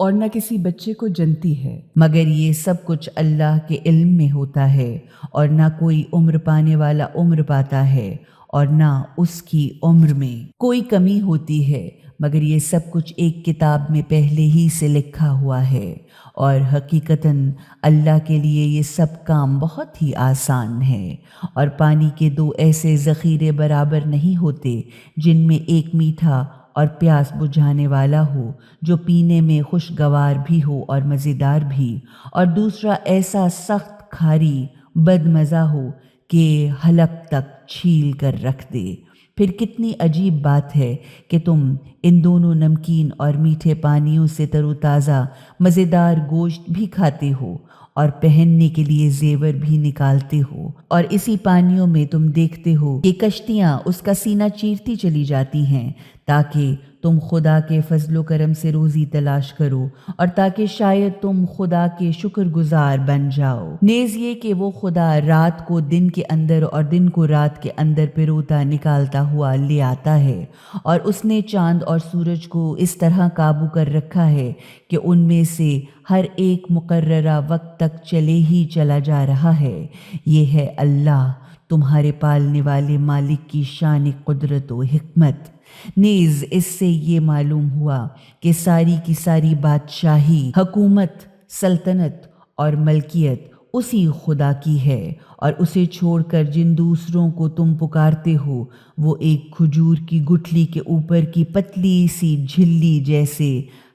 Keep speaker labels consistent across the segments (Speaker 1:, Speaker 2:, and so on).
Speaker 1: اور نہ کسی بچے کو جنتی ہے، مگر یہ سب کچھ اللہ کے علم میں ہوتا ہے، اور نہ کوئی عمر پانے والا عمر پاتا ہے اور نہ اس کی عمر میں کوئی کمی ہوتی ہے، مگر یہ سب کچھ ایک کتاب میں پہلے ہی سے لکھا ہوا ہے، اور حقیقتاً اللہ کے لیے یہ سب کام بہت ہی آسان ہے۔ اور پانی کے دو ایسے ذخیرے برابر نہیں ہوتے جن میں ایک میٹھا اور پیاس بجھانے والا ہو جو پینے میں خوشگوار بھی ہو اور مزیدار بھی، اور دوسرا ایسا سخت کھاری بد مزہ ہو کہ حلق تک چھیل کر رکھ دے۔ پھر کتنی عجیب بات ہے کہ تم ان دونوں نمکین اور میٹھے پانیوں سے تر و تازہ مزیدار گوشت بھی کھاتے ہو اور پہننے کے لیے زیور بھی نکالتے ہو، اور اسی پانیوں میں تم دیکھتے ہو کہ کشتیاں اس کا سینہ چیرتی چلی جاتی ہیں تاکہ تم خدا کے فضل و کرم سے روزی تلاش کرو اور تاکہ شاید تم خدا کے شکر گزار بن جاؤ۔ نیز یہ کہ وہ خدا رات کو دن کے اندر اور دن کو رات کے اندر پروتا نکالتا ہوا لے آتا ہے، اور اس نے چاند اور سورج کو اس طرح قابو کر رکھا ہے کہ ان میں سے ہر ایک مقررہ وقت تک چلے ہی چلا جا رہا ہے۔ یہ ہے اللہ تمہارے پالنے والے مالک کی شان قدرت و حکمت۔ نیز اس سے یہ معلوم ہوا کہ ساری کی ساری بادشاہی، حکومت، سلطنت اور ملکیت اسی خدا کی ہے، اور اسے چھوڑ کر جن دوسروں کو تم پکارتے ہو وہ ایک کھجور کی گٹھلی کے اوپر کی پتلی سی جھلی جیسے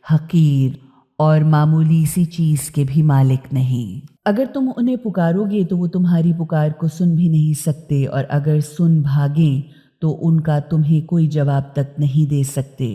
Speaker 1: حقیر اور معمولی سی چیز کے بھی مالک نہیں۔ اگر تم انہیں پکارو گے تو وہ تمہاری پکار کو سن بھی نہیں سکتے، اور اگر سن بھاگیں تو ان کا تمہیں کوئی جواب تک نہیں دے سکتے،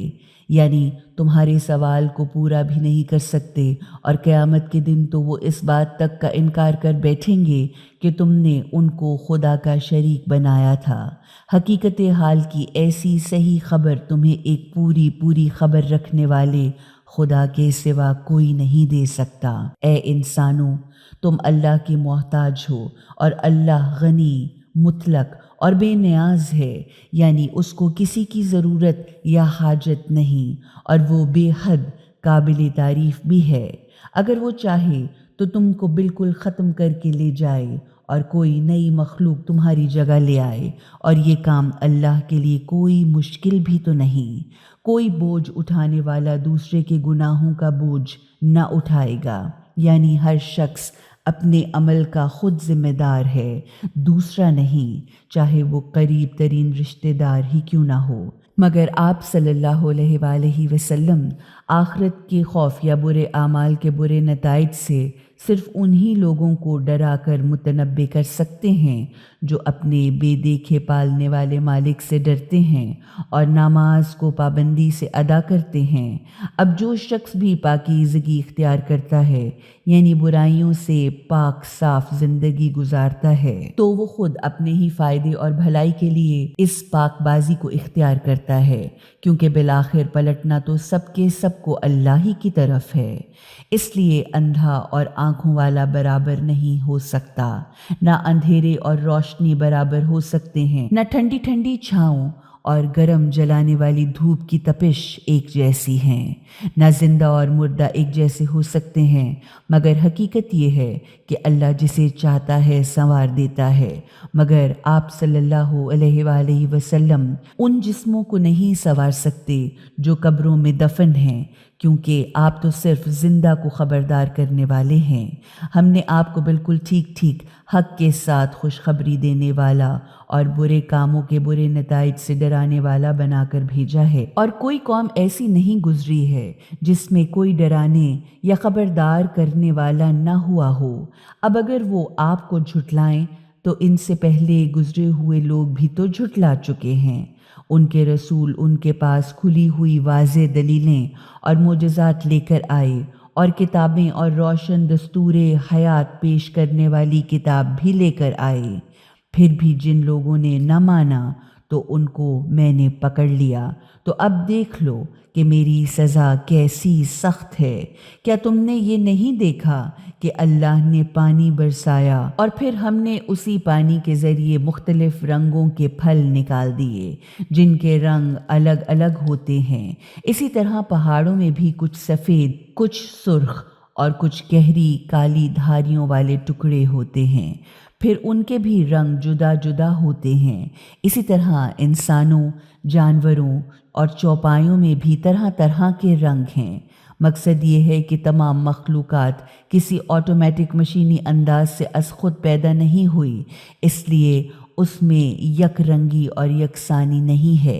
Speaker 1: یعنی تمہارے سوال کو پورا بھی نہیں کر سکتے، اور قیامت کے دن تو وہ اس بات تک کا انکار کر بیٹھیں گے کہ تم نے ان کو خدا کا شریک بنایا تھا۔ حقیقت حال کی ایسی صحیح خبر تمہیں ایک پوری خبر رکھنے والے خدا کے سوا کوئی نہیں دے سکتا۔ اے انسانوں، تم اللہ کے محتاج ہو، اور اللہ غنی، مطلق اور بے نیاز ہے، یعنی اس کو کسی کی ضرورت یا حاجت نہیں، اور وہ بے حد قابل تعریف بھی ہے۔ اگر وہ چاہے تو تم کو بالکل ختم کر کے لے جائے اور کوئی نئی مخلوق تمہاری جگہ لے آئے، اور یہ کام اللہ کے لیے کوئی مشکل بھی تو نہیں۔ کوئی بوجھ اٹھانے والا دوسرے کے گناہوں کا بوجھ نہ اٹھائے گا، یعنی ہر شخص اپنے عمل کا خود ذمہ دار ہے، دوسرا نہیں، چاہے وہ قریب ترین رشتہ دار ہی کیوں نہ ہو۔ مگر آپ صلی اللہ علیہ وآلہ وسلم آخرت کے خوف یا برے اعمال کے برے نتائج سے صرف انہی لوگوں کو ڈرا کر متنبہ کر سکتے ہیں جو اپنے بے دیکھے پالنے والے مالک سے ڈرتے ہیں اور نماز کو پابندی سے ادا کرتے ہیں۔ اب جو شخص بھی پاکیزگی اختیار کرتا ہے، یعنی برائیوں سے پاک صاف زندگی گزارتا ہے، تو وہ خود اپنے ہی فائدے اور بھلائی کے لیے اس پاک بازی کو اختیار کرتا ہے، کیونکہ بالآخر پلٹنا تو سب کے سب کو اللہ ہی کی طرف ہے۔ اس لیے اندھا اور آنکھوں والا برابر نہیں ہو سکتا، نہ اندھیرے اور روشنی برابر ہو سکتے ہیں، نہ ٹھنڈی ٹھنڈی چھاؤں اور گرم جلانے والی دھوپ کی تپش ایک جیسی ہیں، نہ زندہ اور مردہ ایک جیسے ہو سکتے ہیں، مگر حقیقت یہ ہے کہ اللہ جسے چاہتا ہے سنوار دیتا ہے۔ مگر آپ صلی اللہ علیہ وآلہ وسلم ان جسموں کو نہیں سنوار سکتے جو قبروں میں دفن ہیں، کیونکہ آپ تو صرف زندہ کو خبردار کرنے والے ہیں۔ ہم نے آپ کو بالکل ٹھیک ٹھیک حق کے ساتھ خوشخبری دینے والا اور برے کاموں کے برے نتائج سے ڈرانے والا بنا کر بھیجا ہے، اور کوئی قوم ایسی نہیں گزری ہے جس میں کوئی ڈرانے یا خبردار کرنے والا نہ ہوا ہو۔ اب اگر وہ آپ کو جھٹلائیں تو ان سے پہلے گزرے ہوئے لوگ بھی تو جھٹلا چکے ہیں۔ ان کے رسول ان کے پاس کھلی ہوئی واضح دلیلیں اور معجزات لے کر آئے، اور کتابیں اور روشن دستور حیات پیش کرنے والی کتاب بھی لے کر آئے۔ پھر بھی جن لوگوں نے نہ مانا تو ان کو میں نے پکڑ لیا، تو اب دیکھ لو کہ میری سزا کیسی سخت ہے۔ کیا تم نے یہ نہیں دیکھا کہ اللہ نے پانی برسایا اور پھر ہم نے اسی پانی کے ذریعے مختلف رنگوں کے پھل نکال دیے جن کے رنگ الگ الگ ہوتے ہیں؟ اسی طرح پہاڑوں میں بھی کچھ سفید، کچھ سرخ اور کچھ گہری کالی دھاریوں والے ٹکڑے ہوتے ہیں، پھر ان کے بھی رنگ جدا جدا ہوتے ہیں۔ اسی طرح انسانوں، جانوروں اور چوپایوں میں بھی طرح طرح کے رنگ ہیں۔ مقصد یہ ہے کہ تمام مخلوقات کسی آٹومیٹک مشینی انداز سے از خود پیدا نہیں ہوئی، اس لیے اس میں یک رنگی اور یکسانی نہیں ہے۔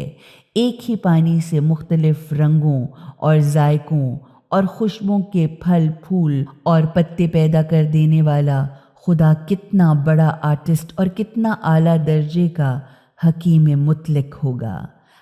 Speaker 1: ایک ہی پانی سے مختلف رنگوں اور ذائقوں اور خوشبوں کے پھل، پھول اور پتے پیدا کر دینے والا خدا کتنا بڑا آرٹسٹ اور کتنا اعلیٰ درجے کا حکیم مطلق ہوگا۔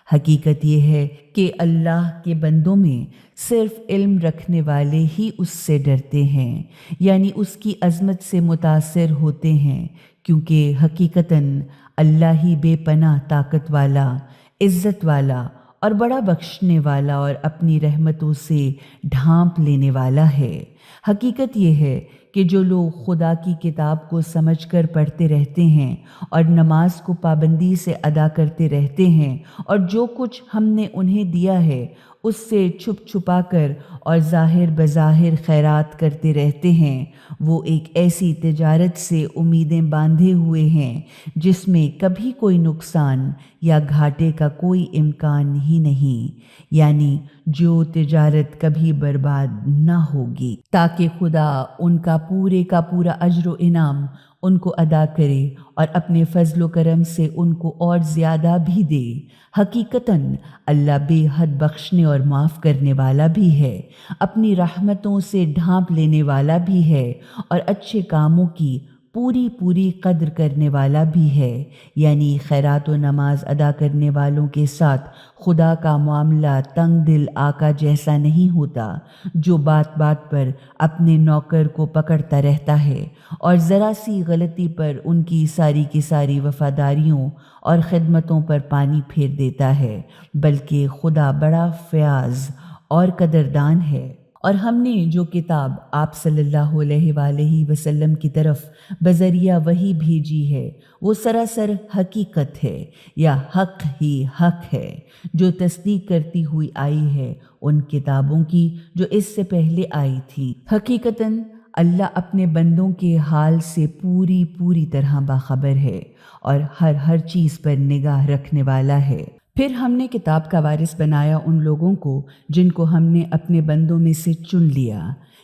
Speaker 1: حقیقت یہ ہے کہ اللہ کے بندوں میں صرف علم رکھنے والے ہی اس سے ڈرتے ہیں، یعنی اس کی عظمت سے متاثر ہوتے ہیں، کیونکہ حقیقتاً اللہ ہی بے پناہ طاقت والا، عزت والا اور بڑا بخشنے والا اور اپنی رحمتوں سے ڈھانپ لینے والا ہے۔ حقیقت یہ ہے کہ جو لوگ خدا کی کتاب کو سمجھ کر پڑھتے رہتے ہیں اور نماز کو پابندی سے ادا کرتے رہتے ہیں اور جو کچھ ہم نے انہیں دیا ہے اس سے چھپ چھپا کر اور ظاہر بظاہر خیرات کرتے رہتے ہیں، وہ ایک ایسی تجارت سے امیدیں باندھے ہوئے ہیں جس میں کبھی کوئی نقصان یا گھاٹے کا کوئی امکان ہی نہیں، یعنی جو تجارت کبھی برباد نہ ہوگی، تاکہ خدا ان کا پورا اجر و انعام ان کو ادا کرے اور اپنے فضل و کرم سے ان کو اور زیادہ بھی دے۔ حقیقتاً اللہ بے حد بخشنے اور معاف کرنے والا بھی ہے، اپنی رحمتوں سے ڈھانپ لینے والا بھی ہے اور اچھے کاموں کی پوری قدر کرنے والا بھی ہے، یعنی خیرات و نماز ادا کرنے والوں کے ساتھ خدا کا معاملہ تنگ دل آقا جیسا نہیں ہوتا، جو بات بات پر اپنے نوکر کو پکڑتا رہتا ہے اور ذرا سی غلطی پر ان کی ساری کی ساری وفاداریوں اور خدمتوں پر پانی پھیر دیتا ہے، بلکہ خدا بڑا فیاض اور قدردان ہے۔ اور ہم نے جو کتاب آپ صلی اللہ علیہ وآلہ وسلم کی طرف بذریعہ وحی بھیجی ہے وہ سراسر حقیقت ہے یا حق ہی حق ہے، جو تصدیق کرتی ہوئی آئی ہے ان کتابوں کی جو اس سے پہلے آئی تھی۔ حقیقتاً اللہ اپنے بندوں کے حال سے پوری طرح باخبر ہے اور ہر چیز پر نگاہ رکھنے والا ہے۔ پھر ہم نے کتاب کا وارث بنایا ان لوگوں کو جن کو ہم نے اپنے بندوں میں سے چن لیا۔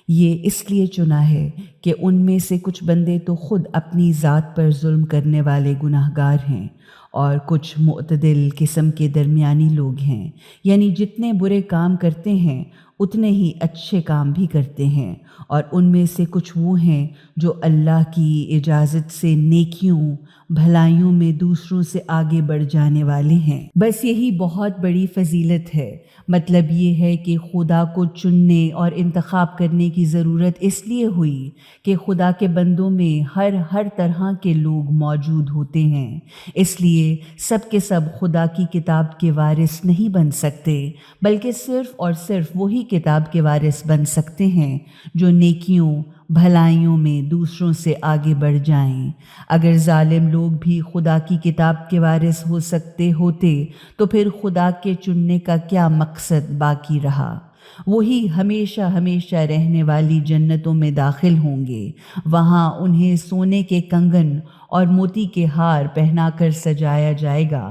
Speaker 1: یہ اس لیے چنا ہے کہ ان میں سے کچھ بندے تو خود اپنی ذات پر ظلم کرنے والے گناہ گار ہیں اور کچھ معتدل قسم کے درمیانی لوگ ہیں، یعنی جتنے برے کام کرتے ہیں اتنے ہی اچھے کام بھی کرتے ہیں، اور ان میں سے کچھ وہ ہیں جو اللہ کی اجازت سے نیکیوں بھلائیوں میں دوسروں سے آگے بڑھ جانے والے ہیں۔ بس یہی بہت بڑی فضیلت ہے۔ مطلب یہ ہے کہ خدا کو چننے اور انتخاب کرنے کی ضرورت اس لیے ہوئی کہ خدا کے بندوں میں ہر طرح کے لوگ موجود ہوتے ہیں، اس لیے سب کے سب خدا کی کتاب کے وارث نہیں بن سکتے، بلکہ صرف اور صرف وہی کتاب کے وارث بن سکتے ہیں جو نیکیوں بھلائیوں میں دوسروں سے آگے بڑھ جائیں۔ اگر ظالم لوگ بھی خدا کی کتاب کے وارث ہو سکتے ہوتے تو پھر خدا کے چننے کا کیا مقصد باقی رہا؟ وہی ہمیشہ رہنے والی جنتوں میں داخل ہوں گے، وہاں انہیں سونے کے کنگن اور موتی کے ہار پہنا کر سجایا جائے گا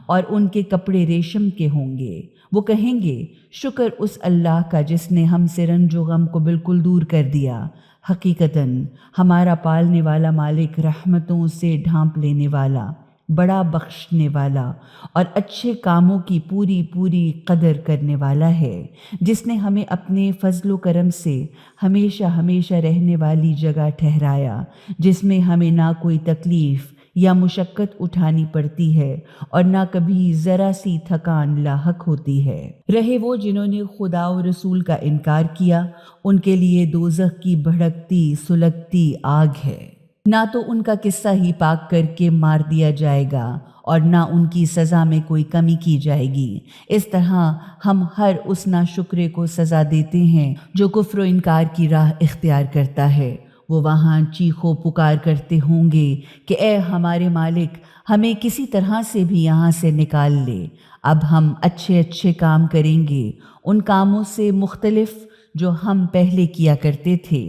Speaker 1: اور ان کے کپڑے ریشم کے ہوں گے۔ وہ کہیں گے، شکر اس اللہ کا جس نے ہم سے رنج و غم کو بالکل دور کر دیا۔ حقیقتاً ہمارا پالنے والا مالک رحمتوں سے ڈھانپ لینے والا، بڑا بخشنے والا اور اچھے کاموں کی پوری قدر کرنے والا ہے، جس نے ہمیں اپنے فضل و کرم سے ہمیشہ رہنے والی جگہ ٹھہرایا، جس میں ہمیں نہ کوئی تکلیف یا مشقت اٹھانی پڑتی ہے اور نہ کبھی ذرا سی تھکان لاحق ہوتی ہے۔ رہے وہ جنہوں نے خدا و رسول کا انکار کیا، ان کے لیے دوزخ کی بھڑکتی سلگتی آگ ہے، نہ تو ان کا قصہ ہی پاک کر کے مار دیا جائے گا اور نہ ان کی سزا میں کوئی کمی کی جائے گی۔ اس طرح ہم ہر اس ناشکرے کو سزا دیتے ہیں جو کفر و انکار کی راہ اختیار کرتا ہے۔ وہ وہاں چیخو پکار کرتے ہوں گے کہ اے ہمارے مالک، ہمیں کسی طرح سے بھی یہاں سے نکال لے۔ اب ہم اچھے اچھے کام کریں گے، ان کاموں سے مختلف جو ہم پہلے کیا کرتے تھے۔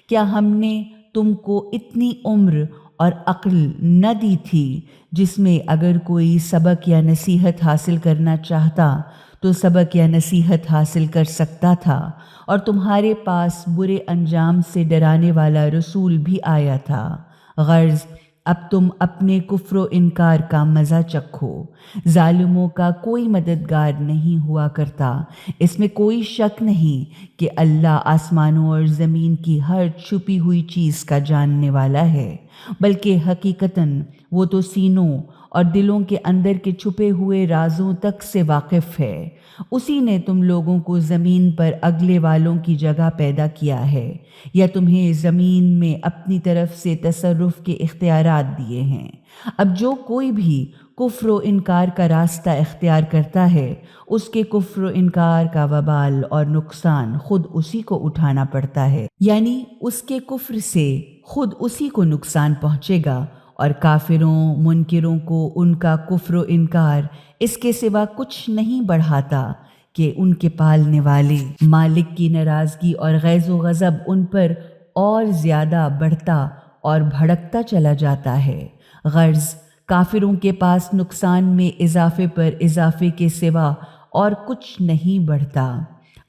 Speaker 1: کیا ہم نے تم کو اتنی عمر اور عقل نہ دی تھی جس میں اگر کوئی سبق یا نصیحت حاصل کرنا چاہتا تو سبق یا نصیحت حاصل کر سکتا تھا، اور تمہارے پاس برے انجام سے ڈرانے والا رسول بھی آیا تھا۔ غرض اب تم اپنے کفر و انکار کا مزہ چکھو۔ ظالموں کا کوئی مددگار نہیں ہوا کرتا۔ اس میں کوئی شک نہیں کہ اللہ آسمانوں اور زمین کی ہر چھپی ہوئی چیز کا جاننے والا ہے، بلکہ حقیقتاً وہ تو سینوں اور دلوں کے اندر کے چھپے ہوئے رازوں تک سے واقف ہے۔ اسی نے تم لوگوں کو زمین پر اگلے والوں کی جگہ پیدا کیا ہے، یا تمہیں زمین میں اپنی طرف سے تصرف کے اختیارات دیے ہیں۔ اب جو کوئی بھی کفر و انکار کا راستہ اختیار کرتا ہے، اس کے کفر و انکار کا وبال اور نقصان خود اسی کو اٹھانا پڑتا ہے، یعنی اس کے کفر سے خود اسی کو نقصان پہنچے گا، اور کافروں منکروں کو ان کا کفر و انکار اس کے سوا کچھ نہیں بڑھاتا کہ ان کے پالنے والے مالک کی ناراضگی اور غیظ و غضب ان پر اور زیادہ بڑھتا اور بھڑکتا چلا جاتا ہے۔ غرض کافروں کے پاس نقصان میں اضافے پر اضافے کے سوا اور کچھ نہیں بڑھتا۔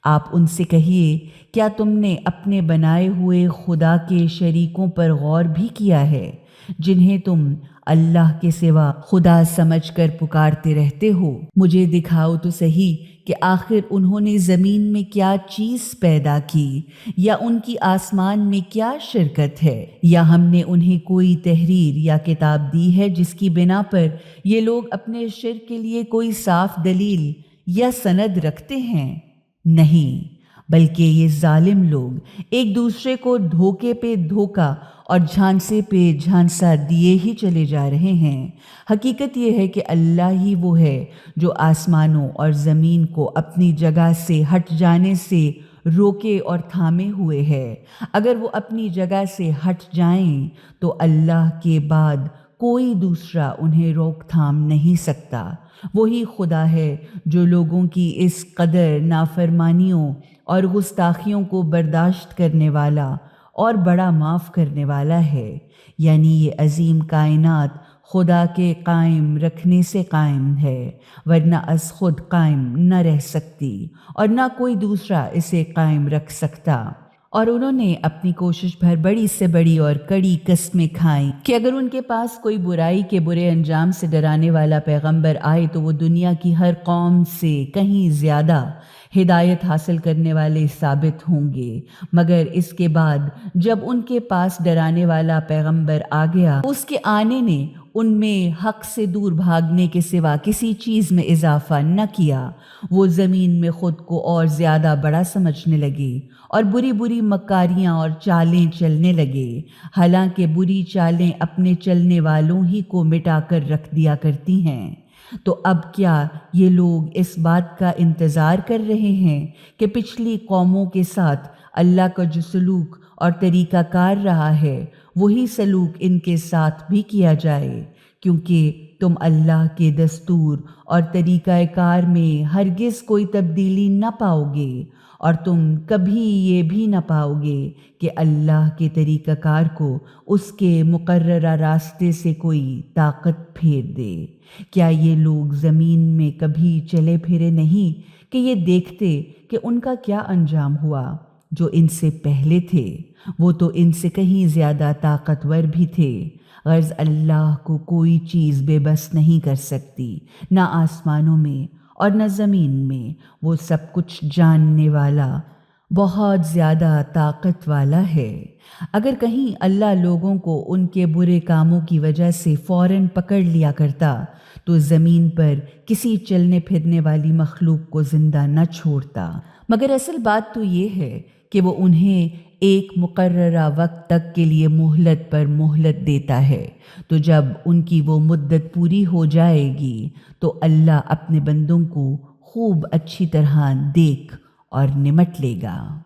Speaker 1: آپ ان سے کہیے، کیا تم نے اپنے بنائے ہوئے خدا کے شریکوں پر غور بھی کیا ہے جنہیں تم اللہ کے سوا خدا سمجھ کر پکارتے رہتے ہو؟ مجھے دکھاؤ تو صحیح کہ آخر انہوں نے زمین میں کیا چیز پیدا کی، یا ان کی آسمان میں کیا شرکت ہے، یا ہم نے انہیں کوئی تحریر یا کتاب دی ہے جس کی بنا پر یہ لوگ اپنے شرک کے لیے کوئی صاف دلیل یا سند رکھتے ہیں؟ نہیں، بلکہ یہ ظالم لوگ ایک دوسرے کو دھوکے پہ دھوکا اور جھانسے پہ جھانسا دیے ہی چلے جا رہے ہیں۔ حقیقت یہ ہے کہ اللہ ہی وہ ہے جو آسمانوں اور زمین کو اپنی جگہ سے ہٹ جانے سے روکے اور تھامے ہوئے ہے۔ اگر وہ اپنی جگہ سے ہٹ جائیں تو اللہ کے بعد کوئی دوسرا انہیں روک تھام نہیں سکتا۔ وہی خدا ہے جو لوگوں کی اس قدر نافرمانیوں اور گستاخیوں کو برداشت کرنے والا اور بڑا معاف کرنے والا ہے، یعنی یہ عظیم کائنات خدا کے قائم رکھنے سے قائم ہے، ورنہ از خود قائم نہ رہ سکتی اور نہ کوئی دوسرا اسے قائم رکھ سکتا۔ اور انہوں نے اپنی کوشش بھر بڑی سے بڑی اور کڑی قسمیں کھائیں کہ اگر ان کے پاس کوئی برائی کے برے انجام سے ڈرانے والا پیغمبر آئے تو وہ دنیا کی ہر قوم سے کہیں زیادہ ہدایت حاصل کرنے والے ثابت ہوں گے، مگر اس کے بعد جب ان کے پاس ڈرانے والا پیغمبر آ گیا، اس کے آنے نے ان میں حق سے دور بھاگنے کے سوا کسی چیز میں اضافہ نہ کیا۔ وہ زمین میں خود کو اور زیادہ بڑا سمجھنے لگے اور بری بری مکاریاں اور چالیں چلنے لگے، حالانکہ بری چالیں اپنے چلنے والوں ہی کو مٹا کر رکھ دیا کرتی ہیں۔ تو اب کیا یہ لوگ اس بات کا انتظار کر رہے ہیں کہ پچھلی قوموں کے ساتھ اللہ کا جو سلوک اور طریقہ کار رہا ہے وہی سلوک ان کے ساتھ بھی کیا جائے؟ کیونکہ تم اللہ کے دستور اور طریقہ کار میں ہرگز کوئی تبدیلی نہ پاؤ گے، اور تم کبھی یہ بھی نہ پاؤ گے کہ اللہ کے طریقہ کار کو اس کے مقررہ راستے سے کوئی طاقت پھیر دے۔ کیا یہ لوگ زمین میں کبھی چلے پھرے نہیں کہ یہ دیکھتے کہ ان کا کیا انجام ہوا؟ جو ان سے پہلے تھے وہ تو ان سے کہیں زیادہ طاقتور بھی تھے۔ غرض اللہ کو کوئی چیز بے بس نہیں کر سکتی، نہ آسمانوں میں اور نہ زمین میں۔ وہ سب کچھ جاننے والا، بہت زیادہ طاقت والا ہے۔ اگر کہیں اللہ لوگوں کو ان کے برے کاموں کی وجہ سے فوراً پکڑ لیا کرتا تو زمین پر کسی چلنے پھرنے والی مخلوق کو زندہ نہ چھوڑتا، مگر اصل بات تو یہ ہے کہ وہ انہیں ایک مقررہ وقت تک کے لیے مہلت پر مہلت دیتا ہے، تو جب ان کی وہ مدت پوری ہو جائے گی تو اللہ اپنے بندوں کو خوب اچھی طرح دیکھ اور نمٹ لے گا۔